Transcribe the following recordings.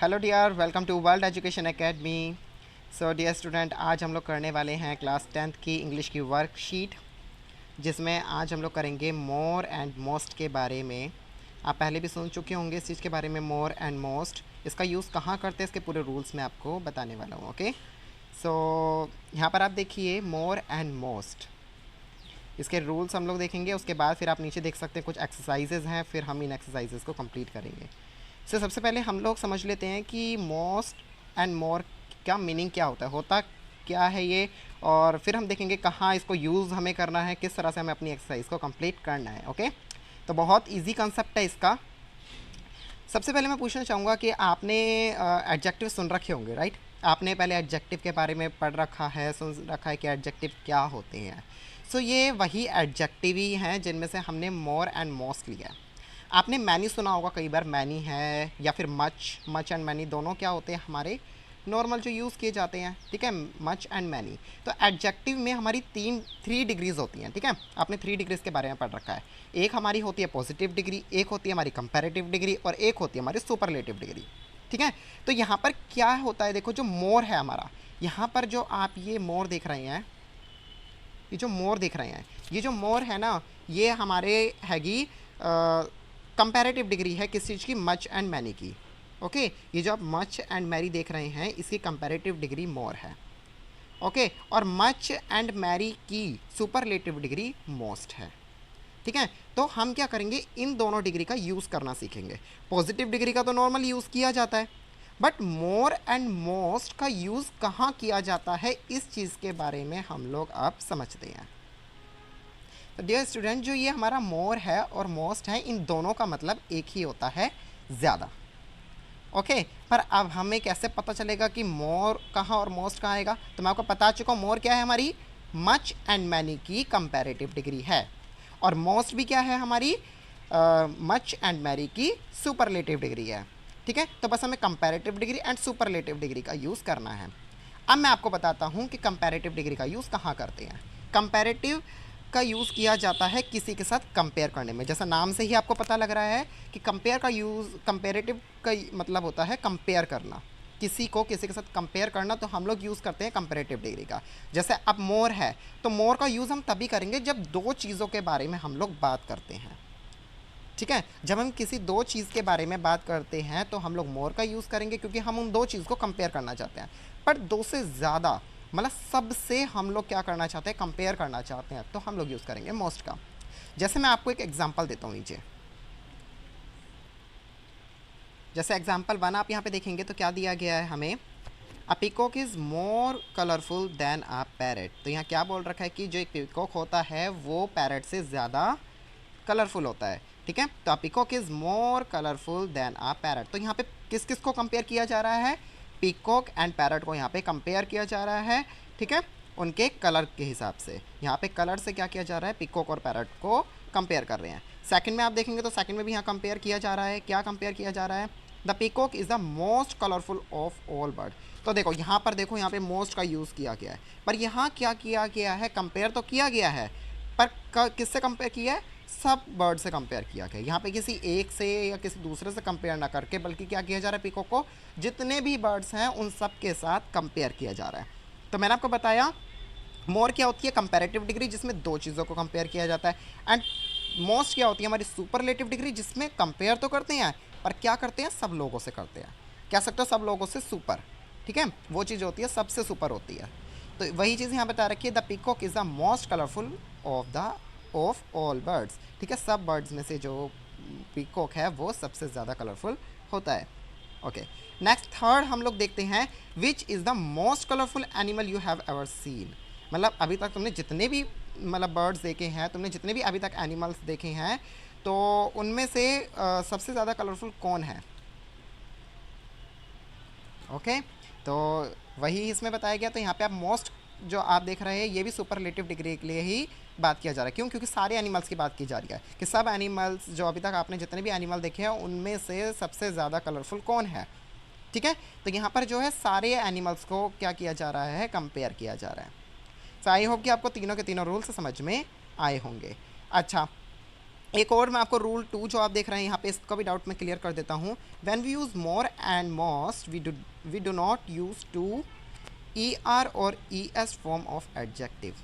Hello dear, welcome to world education academy. So dear student, आज हम लोग करने वाले हैं क्लास 10th की इंग्लिश की वर्कशीट, जिसमें आज हम लोग करेंगे मोर एंड मोस्ट के बारे में। आप पहले भी सुन चुके होंगे इस चीज़ के बारे में, मोर एंड मोस्ट। इसका यूज़ कहाँ करते हैं, इसके पूरे रूल्स मैं आपको बताने वाला हूँ। ओके, सो यहाँ पर आप देखिए मोर एंड मोस्ट, इसके रूल्स हम लोग देखेंगे। उसके बाद फिर आप नीचे देख सकते हैं कुछ एक्सरसाइजेज हैं, फिर हम इन एक्सरसाइजेज को कंप्लीट करेंगे। सबसे पहले हम लोग समझ लेते हैं कि मोस्ट एंड मोर का मीनिंग क्या होता क्या है ये, और फिर हम देखेंगे कहाँ इसको यूज़ हमें करना है, किस तरह से हमें अपनी एक्सरसाइज को कंप्लीट करना है। ओके, तो बहुत इजी कंसेप्ट है इसका। सबसे पहले मैं पूछना चाहूँगा कि आपने एडजेक्टिव सुन रखे होंगे, राइट? आपने पहले एडजेक्टिव के बारे में पढ़ रखा है, सुन रखा है कि एडजेक्टिव क्या होते हैं। ये वही एडजेक्टिव ही हैं जिनमें से हमने मोर एंड मोस्ट लिया। आपने मैनी सुना होगा कई बार, मैनी है या फिर मच एंड मैनी दोनों क्या होते हैं हमारे नॉर्मल जो यूज़ किए जाते हैं, ठीक है, मच एंड मैनी। तो एडजेक्टिव में हमारी थ्री डिग्रीज होती हैं, ठीक है। आपने 3 डिग्रीज के बारे में पढ़ रखा है। एक हमारी होती है पॉजिटिव डिग्री, एक होती है हमारी कंपैरेटिव डिग्री, और एक होती है हमारी सुपरलेटिव डिग्री, ठीक है। तो यहाँ पर क्या होता है, देखो जो मोर है हमारा, यहाँ पर जो आप ये मोर देख रहे हैं, ये जो मोर देख रहे हैं, ये जो मोर है ना, ये हमारे हैगी कंपैरेटिव डिग्री है किस चीज़ की, मच एंड मैनी की। ओके, ये जो आप मच एंड मैरी देख रहे हैं, इसकी कंपैरेटिव डिग्री मोर है। ओके, और मच एंड मैरी की सुपरलेटिव डिग्री मोस्ट है, ठीक है। तो हम क्या करेंगे, इन दोनों डिग्री का यूज़ करना सीखेंगे। पॉजिटिव डिग्री का तो नॉर्मल यूज़ किया जाता है, बट मोर एंड मोस्ट का यूज़ कहाँ किया जाता है, इस चीज़ के बारे में हम लोग अब समझते हैं। तो डियर स्टूडेंट, जो ये हमारा मोर है और मोस्ट है, इन दोनों का मतलब एक ही होता है, ज़्यादा। ओके, पर अब हमें कैसे पता चलेगा कि मोर कहाँ और मोस्ट कहाँ आएगा? तो मैं आपको बता चुका हूँ, मोर क्या है हमारी मच एंड मैनी की कंपैरेटिव डिग्री है, और मोस्ट भी क्या है हमारी मच एंड मैनी की सुपरलेटिव डिग्री है, ठीक है। तो बस हमें comparative degree and superlative degree का यूज़ करना है। अब मैं आपको बताता हूँ कि कंपैरेटिव डिग्री का यूज़ कहाँ करते हैं। कंपैरेटिव का यूज़ किया जाता है किसी के साथ कंपेयर करने में। जैसा नाम से ही आपको पता लग रहा है कि कंपेयर का यूज़, कंपेरेटिव का मतलब होता है कंपेयर करना, किसी को किसी के साथ कंपेयर करना। तो हम लोग यूज़ करते हैं कंपेरेटिव डिग्री का। जैसे अब मोर है, तो मोर का यूज़ हम तभी करेंगे जब दो चीज़ों के बारे में हम लोग बात करते हैं, ठीक है। जब हम किसी दो चीज़ के बारे में बात करते हैं तो हम लोग मोर का यूज़ करेंगे, क्योंकि हम उन दो चीज़ को कंपेयर करना चाहते हैं। पर दो से ज़्यादा, मतलब सबसे हम लोग क्या करना चाहते हैं, कंपेयर करना चाहते हैं, तो हम लोग यूज़ करेंगे मोस्ट का। जैसे मैं आपको एक एग्जांपल देता हूँ नीचे। जैसे एग्जांपल 1 आप यहाँ पे देखेंगे तो क्या दिया गया है हमें, अ peacock is more colourful then a parrot. तो यहाँ क्या बोल रखा है कि जो एक पीकॉक होता है वो पैरट से ज़्यादा कलरफुल होता है, ठीक है। तो peacock is more colourful than a parrot. तो यहाँ पे किस किस को कंपेयर किया जा रहा है, पीकॉक एंड पैरट को यहाँ पे कंपेयर किया जा रहा है, ठीक है, उनके कलर के हिसाब से। यहाँ पे कलर से क्या किया जा रहा है, पीकॉक और पैरट को कंपेयर कर रहे हैं। सेकंड में आप देखेंगे तो सेकंड में भी यहाँ कंपेयर किया जा रहा है। क्या कंपेयर किया जा रहा है, the peacock is the most colourful of all bird. तो देखो यहाँ पर, देखो यहाँ पे मोस्ट का यूज़ किया गया है, पर यहाँ क्या किया गया है, कंपेयर तो किया गया है, पर किससे कंपेयर किया है, सब बर्ड से कंपेयर किया गया। यहाँ पे किसी एक से या किसी दूसरे से कंपेयर ना करके, बल्कि क्या किया जा रहा है, पीकॉक को जितने भी बर्ड्स हैं उन सब के साथ कंपेयर किया जा रहा है। तो मैंने आपको बताया मोर क्या होती है, कंपैरेटिव डिग्री, जिसमें दो चीज़ों को कंपेयर किया जाता है। एंड मोस्ट क्या होती है, हमारी सुपरलेटिव डिग्री, जिसमें कंपेयर तो करते हैं पर क्या करते हैं, सब लोगों से करते हैं। कह सकते हो सब लोगों से सुपर, ठीक है, वो चीज़ होती है सबसे सुपर होती है। तो वही चीज़ यहाँ बता रखी है, the peacock is the most colourful of all birds, ठीक है। सब बर्ड्स में से जो पीकॉक है वो सबसे ज़्यादा कलरफुल होता है। ओके, नेक्स्ट थर्ड हम लोग देखते हैं, which is the most colourful animal you have ever seen. मतलब अभी तक तुमने जितने भी मतलब बर्ड्स देखे हैं, तुमने जितने भी अभी तक एनिमल्स देखे हैं, तो उनमें से सबसे ज़्यादा कलरफुल कौन है। ओके, तो वही इसमें बताया गया। तो यहाँ पे आप मोस्ट जो आप देख रहे हैं, ये भी सुपरलेटिव डिग्री के लिए ही बात किया जा रहा है। क्यों, क्योंकि सारे एनिमल्स की बात की जा रही है कि सब एनिमल्स जो अभी तक आपने जितने भी एनिमल देखे हैं उनमें से सबसे ज़्यादा कलरफुल कौन है, ठीक है। तो यहाँ पर जो है सारे एनिमल्स को क्या किया जा रहा है, कंपेयर किया जा रहा है। तो आई होप कि आपको तीनों के तीनों रूल्स समझ में आए होंगे। अच्छा, एक और मैं आपको रूल 2 जो आप देख रहे हैं यहाँ पे, इसका भी डाउट मैं क्लियर कर देता हूँ। When we use more and most we do not use two E R और E S form of adjective.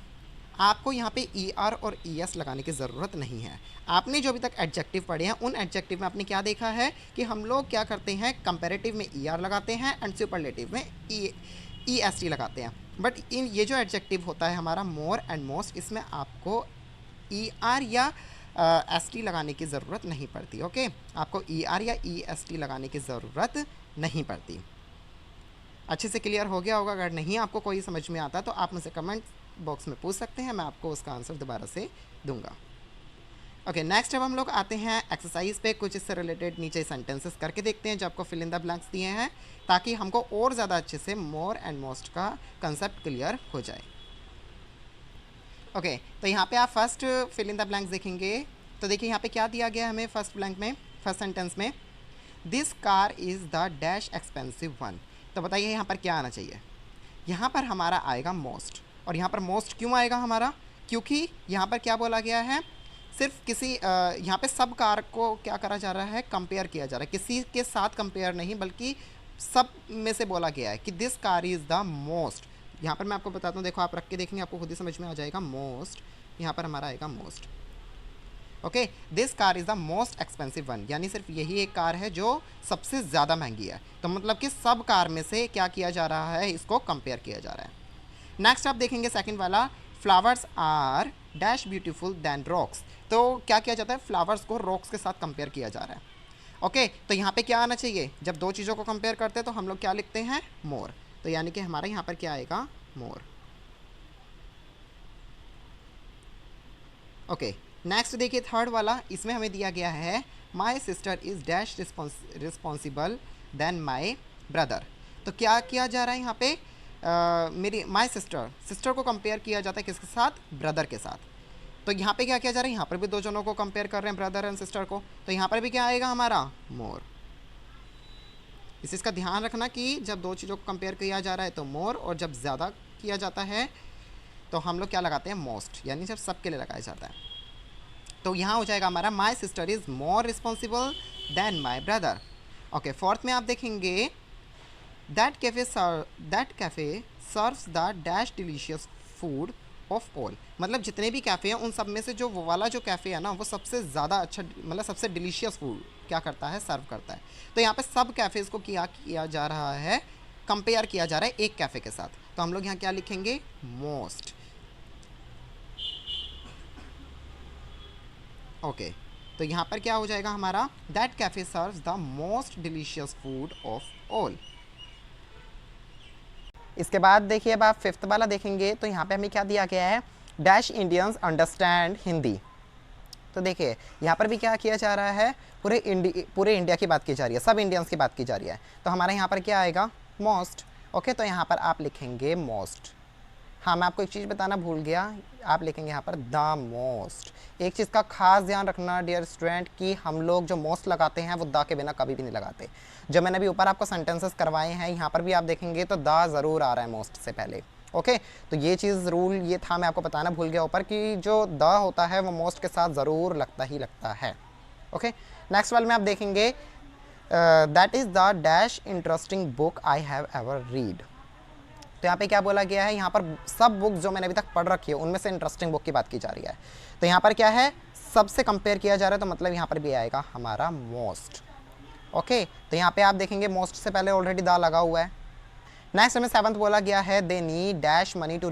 आपको यहाँ पे ई आर और ई एस लगाने की ज़रूरत नहीं है। आपने जो अभी तक एडजेक्टिव पढ़े हैं उन एडजेक्टिव में आपने क्या देखा है कि हम लोग क्या करते हैं, कंपैरेटिव में ई आर लगाते हैं एंड सुपरलेटिव में ई एस टी लगाते हैं। बट इन ये जो एडजेक्टिव होता है हमारा मोर एंड मोस्ट, इसमें आपको ई आर या एस टी लगाने की ज़रूरत नहीं पड़ती। ओके, आपको ई आर या ई एस टी लगाने की ज़रूरत नहीं पड़ती। अच्छे से क्लियर हो गया होगा। अगर नहीं आपको कोई समझ में आता तो आप मुझसे कमेंट बॉक्स में पूछ सकते हैं, मैं आपको उसका आंसर दोबारा से दूंगा। ओके, नेक्स्ट अब हम लोग आते हैं एक्सरसाइज पे। कुछ इससे रिलेटेड नीचे सेंटेंसेस करके देखते हैं जो आपको फिल इन द ब्लैंक्स दिए हैं, ताकि हमको और ज़्यादा अच्छे से मोर एंड मोस्ट का कंसेप्ट क्लियर हो जाए। ओके, तो यहाँ पे आप first fill in the blanks देखेंगे तो देखिए यहाँ पे क्या दिया गया हमें फर्स्ट ब्लैंक में, फर्स्ट सेंटेंस में, this car is the dash expensive one. तो बताइए यहाँ पर क्या आना चाहिए। यहाँ पर हमारा आएगा मोस्ट। और यहाँ पर मोस्ट क्यों आएगा हमारा, क्योंकि यहाँ पर क्या बोला गया है, सिर्फ किसी यहाँ पे सब कार को क्या करा जा रहा है, कंपेयर किया जा रहा है, किसी के साथ कंपेयर नहीं बल्कि सब में से बोला गया है कि this car is the most. यहाँ पर मैं आपको बताता हूँ, देखो आप रख के देखेंगे आपको खुद ही समझ में आ जाएगा। मोस्ट यहाँ पर हमारा आएगा most. Okay, this car is the most expensive one, यानी सिर्फ यही एक कार है जो सबसे ज़्यादा महंगी है। तो मतलब कि सब कार में से क्या किया जा रहा है, इसको कंपेयर किया जा रहा है। नेक्स्ट आप देखेंगे सेकंड वाला, flowers are dash beautiful than rocks. तो क्या किया जाता है, फ्लावर्स को रॉक्स के साथ कंपेयर किया जा रहा है। ओके, तो यहाँ पे क्या आना चाहिए, जब दो चीज़ों को कंपेयर करते हैं तो हम लोग क्या लिखते हैं, मोर। तो यानी कि हमारा यहाँ पर क्या आएगा, मोर। ओके, नेक्स्ट देखिए थर्ड वाला, इसमें हमें दिया गया है my sister is dash responsible than my brother. तो क्या किया जा रहा है यहाँ पे, मेरी माई सिस्टर को कंपेयर किया जाता है किसके साथ, ब्रदर के साथ। तो यहाँ पे क्या किया जा रहा है, यहाँ पर भी दो जनों को कंपेयर कर रहे हैं, ब्रदर एंड सिस्टर को। तो यहाँ पर भी क्या आएगा हमारा, मोर। इस चीज़ का ध्यान रखना कि जब दो चीज़ों को कंपेयर किया जा रहा है तो मोर, और जब ज़्यादा किया जाता है तो हम लोग क्या लगाते हैं, मोस्ट, यानी जब सबके लिए लगाया जाता है। तो यहाँ हो जाएगा हमारा my sister is more responsible than my brother. Okay, fourth में आप देखेंगे that cafe serves the dash delicious food of all. मतलब जितने भी कैफ़े हैं उन सब में से जो वो वाला जो कैफ़े है ना, वो सबसे ज़्यादा अच्छा, मतलब सबसे डिलीशियस फूड क्या करता है, सर्व करता है। तो यहाँ पे सब कैफ़ेज़ को क्या किया जा रहा है, कंपेयर किया जा रहा है एक कैफ़े के साथ। तो हम लोग यहाँ क्या लिखेंगे, मोस्ट। ओके, तो यहाँ पर क्या हो जाएगा हमारा, that cafe serves the most delicious food of all. इसके बाद देखिए अब आप फिफ्थ वाला देखेंगे तो यहाँ पे हमें क्या दिया गया है, डैश इंडियंस अंडरस्टैंड हिंदी। तो देखिए यहाँ पर भी क्या किया जा रहा है, पूरे इंडिया की बात की जा रही है, सब इंडियंस की बात की जा रही है। तो हमारे यहाँ पर क्या आएगा, मोस्ट। ओके, तो यहाँ पर आप लिखेंगे मोस्ट। हाँ, मैं आपको एक चीज़ बताना भूल गया, आप लिखेंगे यहाँ पर द मोस्ट। एक चीज़ का खास ध्यान रखना डियर स्टूडेंट कि हम लोग जो मोस्ट लगाते हैं वो द के बिना कभी भी नहीं लगाते। जो मैंने अभी ऊपर आपको सेंटेंसेस करवाए हैं यहाँ पर भी आप देखेंगे तो द ज़रूर आ रहा है मोस्ट से पहले। ओके, तो ये चीज़ रूल ये था, मैं आपको बताना भूल गया ऊपर कि जो द होता है वो मोस्ट के साथ ज़रूर लगता ही लगता है। ओके, नेक्स्ट वाले में आप देखेंगे that is the dash interesting book I have ever read. तो यहाँ पे क्या बोला गया है, यहाँ पर सब बुक जो मैंने अभी तक पढ़ रखी है उनमें से इंटरेस्टिंग बुक की बात की जा रही है। तो यहाँ पर क्या है, सबसे कंपेयर किया जा रहा है, तो मतलब यहाँ पर भी आएगा हमारा मोस्ट। ओके, तो यहाँ पे आप देखेंगे मोस्ट से पहले ऑलरेडी द लगा हुआ है। नेक्स्ट हमें सेवंथ बोला गया है they need dash money to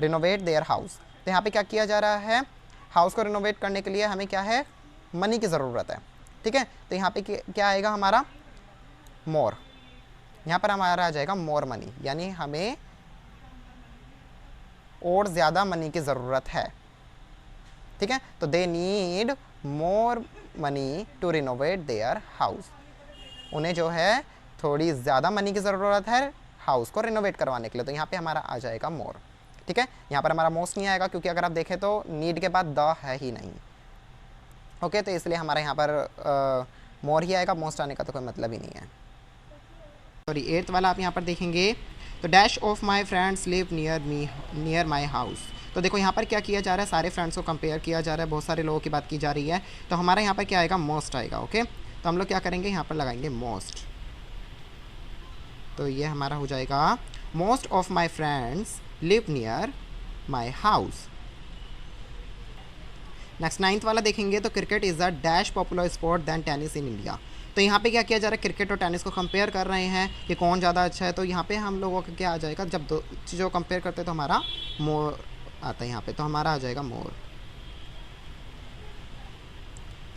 renovate their house. तो यहाँ पे क्या किया जा रहा है, हाउस को रिनोवेट करने के लिए हमें क्या है, मनी की ज़रूरत है। ठीक है, तो यहाँ पे क्या आएगा हमारा, मोर। यहाँ पर हमारा आ जाएगा मोर मनी, यानी हमें और ज़्यादा मनी की ज़रूरत है। ठीक है, तो they need more money to renovate their house. उन्हें जो है थोड़ी ज़्यादा मनी की ज़रूरत है हाउस को रिनोवेट करवाने के लिए। तो यहाँ पे हमारा आ जाएगा मोर। ठीक है, यहाँ पर हमारा मोस्ट नहीं आएगा क्योंकि अगर आप देखें तो नीड के बाद द है ही नहीं। ओके, तो इसलिए हमारा यहाँ पर मोर ही आएगा, मोस्ट आने का तो कोई मतलब ही नहीं है। सॉरी, एट्थ वाला आप यहाँ पर देखेंगे तो dash of my friends live near my house. तो देखो यहाँ पर क्या किया जा रहा है, सारे फ्रेंड्स को कंपेयर किया जा रहा है, बहुत सारे लोगों की बात की जा रही है। तो हमारा यहाँ पर क्या आएगा, मोस्ट आएगा। ओके, तो हम लोग क्या करेंगे, यहाँ पर लगाएंगे मोस्ट। तो ये हमारा हो जाएगा most of my friends live near my house. Next 9th वाला देखेंगे तो cricket is a dash popular sport than tennis in India. तो यहाँ पे क्या किया जा रहा है, क्रिकेट और टेनिस को कंपेयर कर रहे हैं कि कौन ज़्यादा अच्छा है। तो यहाँ पे हम लोगों का क्या आ जाएगा, जब दो चीज़ों को कंपेयर करते हैं तो हमारा मोर आता है यहाँ पे, तो हमारा आ जाएगा मोर।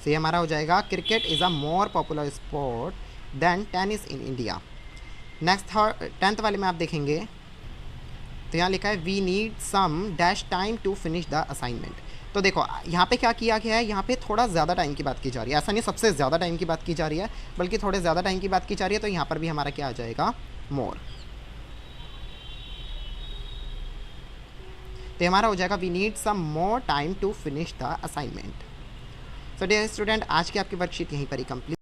तो ये हमारा हो जाएगा cricket is a more popular sport than tennis in India. Next 10th वाले में आप देखेंगे तो यहाँ लिखा है we need some dash time to finish the assignment. तो देखो यहाँ पे क्या किया गया है, यहाँ पे थोड़ा ज़्यादा टाइम की बात की जा रही है। ऐसा नहीं सबसे ज़्यादा टाइम की बात की जा रही है, बल्कि थोड़े ज़्यादा टाइम की बात की जा रही है। तो यहाँ पर भी हमारा क्या आ जाएगा, मोर। तो हमारा हो जाएगा we need some more time to finish the assignment. So dear student, आज की आपकी वर्कशीट यहीं पर ही कंप्लीट।